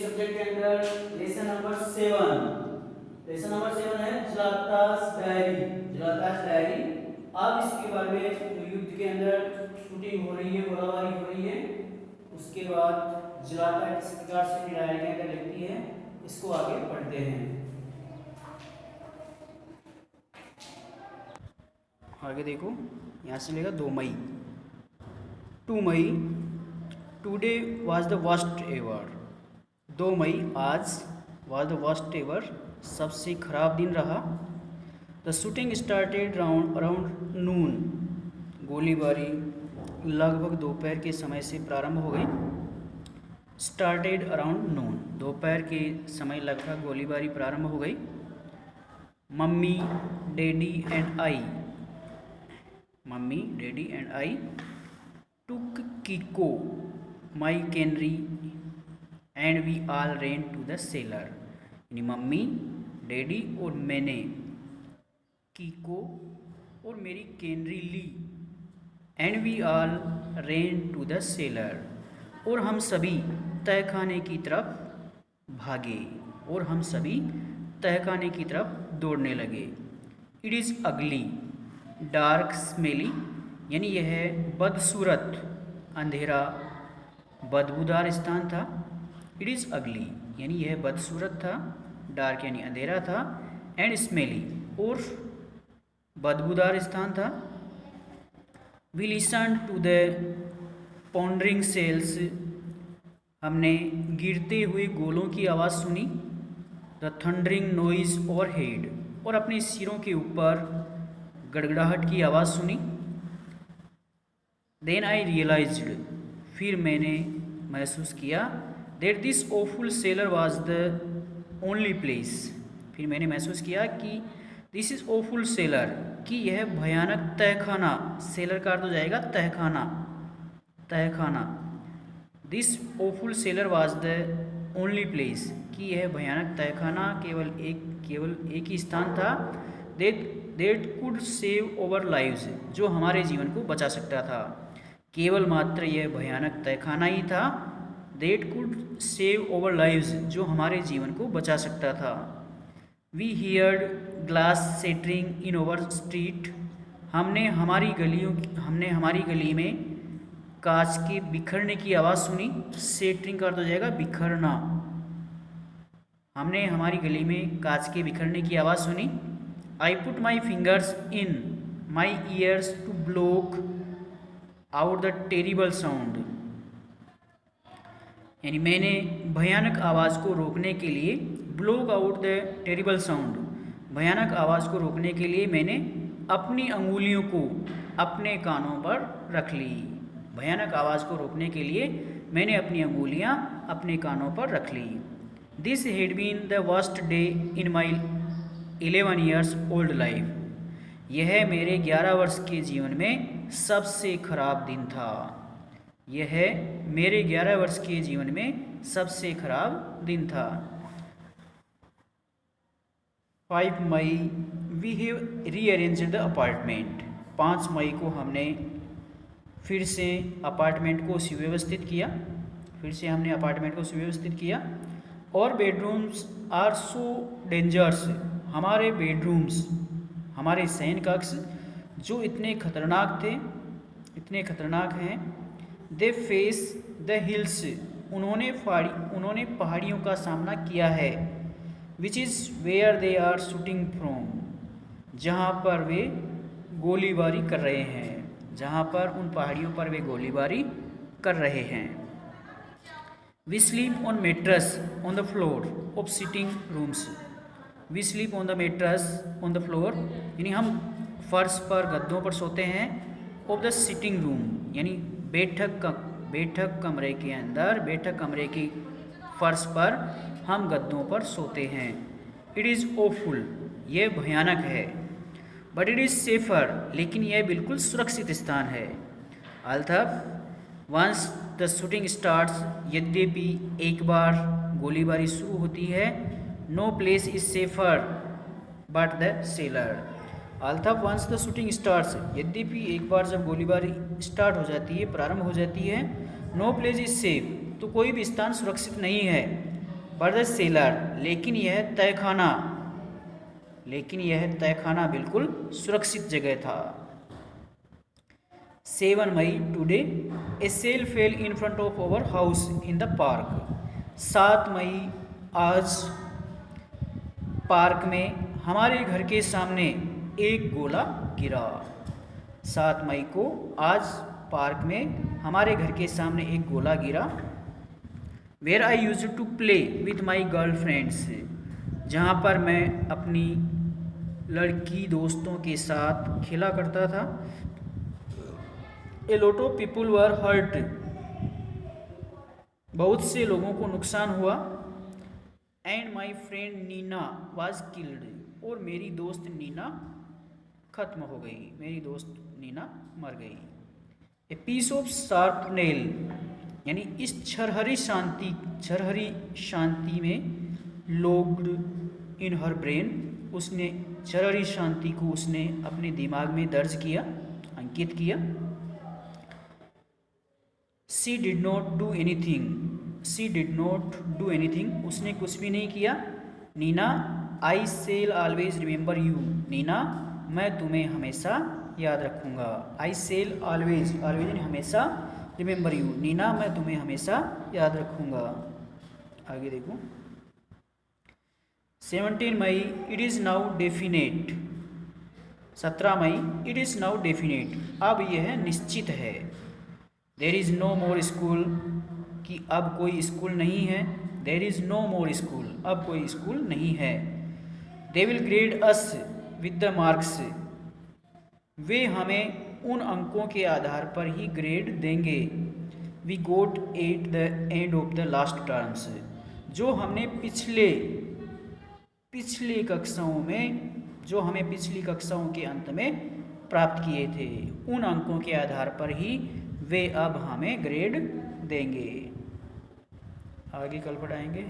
Subject के अंदर lesson number 7, lesson number 7 है ज़्लातास डायरी, ज़्लातास डायरी। अब इसके बारे में जो युद्ध के अंदर शूटिंग हो रही है, गोलाबारी हो रही है, उसके बाद ज़्लाता किस प्रकार से अपनी डायरी के अंदर लिखती है, इसको आगे पढ़ते हैं। आगे देखो, यहाँ से लेगा 2 मई, 2 मई, today was the worst ever, 2 मई आज वाज द वर्स्ट एवर, सबसे खराब दिन रहा। The shooting started around noon, गोलीबारी लगभग दोपहर के समय से प्रारंभ हो गई। स्टार्टेड अराउंड नून, दोपहर के समय लगभग गोलीबारी प्रारंभ हो गई। Mummy daddy and I, mummy daddy and I took Kiko my canary and we all ran to the cellar, यानी मम्मी डैडी और मैंने कीको और मेरी कैनरी ली, and we all ran to the cellar, और हम सभी तहखाने की तरफ भागे, और हम सभी तहखाने की तरफ दौड़ने लगे। इट इज़ अगली डार्क स्मेली, यानी यह बदसूरत, अंधेरा, बदबूदार स्थान था। इट इज़ अगली यानी यह बदसूरत था, डार्क यानी अंधेरा था, एंड स्मेली और बदबूदार स्थान था। We listen to the pounding shells, हमने गिरते हुए गोलों की आवाज़ सुनी। द थंडरिंग नॉइज ओवरहेड, और अपने सिरों के ऊपर गड़गड़ाहट की आवाज़ सुनी। देन आई रियलाइज्ड, फिर मैंने महसूस किया, that this awful cellar was the only place, फिर मैंने महसूस किया कि दिस इज़ ओफुल सेलर, कि यह भयानक तहखाना, सेलर का अर्थ हो जाएगा तहखाना, तहखाना। This awful cellar was the only place, कि यह भयानक तहखाना केवल एक ही स्थान था। That could save our lives, जो हमारे जीवन को बचा सकता था। केवल मात्र यह भयानक तहखाना ही था, that could save our lives, जो हमारे जीवन को बचा सकता था। We heard glass shattering in our street, हमने हमारी गली में कांच के बिखरने की आवाज़ सुनी। सेटरिंग का अर्थ हो जाएगा बिखरना, हमने हमारी गली में कांच के बिखरने की आवाज़ सुनी। I put my fingers in my ears to block out the terrible sound, यानी मैंने भयानक आवाज़ को रोकने के लिए, block out the terrible sound, भयानक आवाज़ को रोकने के लिए मैंने अपनी अंगुलियों को अपने कानों पर रख ली। भयानक आवाज़ को रोकने के लिए मैंने अपनी अंगुलियां अपने कानों पर रख ली। This had been the worst day in my 11 years old life, यह मेरे 11 वर्ष के जीवन में सबसे खराब दिन था। यह मेरे 11 वर्ष के जीवन में सबसे खराब दिन था। 5 मई we have rearranged the apartment, 5 मई को हमने फिर से अपार्टमेंट को सुव्यवस्थित किया, और बेडरूम्स आर सो डेंजर्स, हमारे बेडरूम्स, हमारे शयन कक्ष जो इतने खतरनाक हैं। दे फेस द हिल्स, उन्होंने पहाड़ियों का सामना किया है। Which is where they are shooting from, जहाँ पर वे गोलीबारी कर रहे हैं, जहाँ पर उन पहाड़ियों पर वे गोलीबारी कर रहे हैं। We sleep on mattress on the floor of sitting rooms, we sleep on the mattress on the floor, यानी हम फर्श पर गद्दों पर सोते हैं। ऑफ द सिटिंग रूम, यानी बैठक कमरे के अंदर, बैठक कमरे की फर्श पर हम गद्दों पर सोते हैं। इट इज़ ओफुल, यह भयानक है। बट इट इज़ सेफर, लेकिन यह बिल्कुल सुरक्षित स्थान है। Although once the shooting starts, यद्यपि एक बार गोलीबारी शुरू होती है। No place is safer but the cellar, although once the shooting starts, यद्यपि एक बार जब गोलीबारी स्टार्ट हो जाती है, प्रारंभ हो जाती है। नो प्लेस इज सेफ, तो कोई भी स्थान सुरक्षित नहीं है। बट द सेलर, लेकिन यह तहखाना बिल्कुल सुरक्षित जगह था। 7 मई today a shell fell in front of our house in the park. 7 मई आज पार्क में हमारे घर के सामने एक गोला गिरा। 7 मई को आज पार्क में हमारे घर के सामने एक गोला गिरा। Where I used to play with my girl friends, जहाँ पर मैं अपनी लड़की दोस्तों के साथ खेला करता था। A lot of people were hurt, बहुत से लोगों को नुकसान हुआ। And my friend Nina was killed, और मेरी दोस्त नीना खत्म हो गई, मेरी दोस्त नीना मर गई। A piece of sharp nail, यानी इस छरहरी शांति में लोग्ड इन हर ब्रेन, उसने छरहरी शांति को उसने अपने दिमाग में दर्ज किया, अंकित किया। She did not do anything, उसने कुछ भी नहीं किया। Nina, I shall always remember you, Nina मैं तुम्हें हमेशा याद रखूँगा। आई सेल ऑलवेज यानी हमेशा, रिमेंबर यू नीना मैं तुम्हें हमेशा याद रखूँगा। आगे देखो 17 May it is now definite, 17 May it is now definite, अब यह निश्चित है। There is no more school, कि अब कोई स्कूल नहीं है। There is no more school, अब कोई स्कूल नहीं है। They will grade us with the marks, वे हमें उन अंकों के आधार पर ही ग्रेड देंगे। We got at the end of the last terms, जो हमने पिछली कक्षाओं के अंत में प्राप्त किए थे, उन अंकों के आधार पर ही वे अब हमें ग्रेड देंगे। आगे कल पढ़ाएंगे।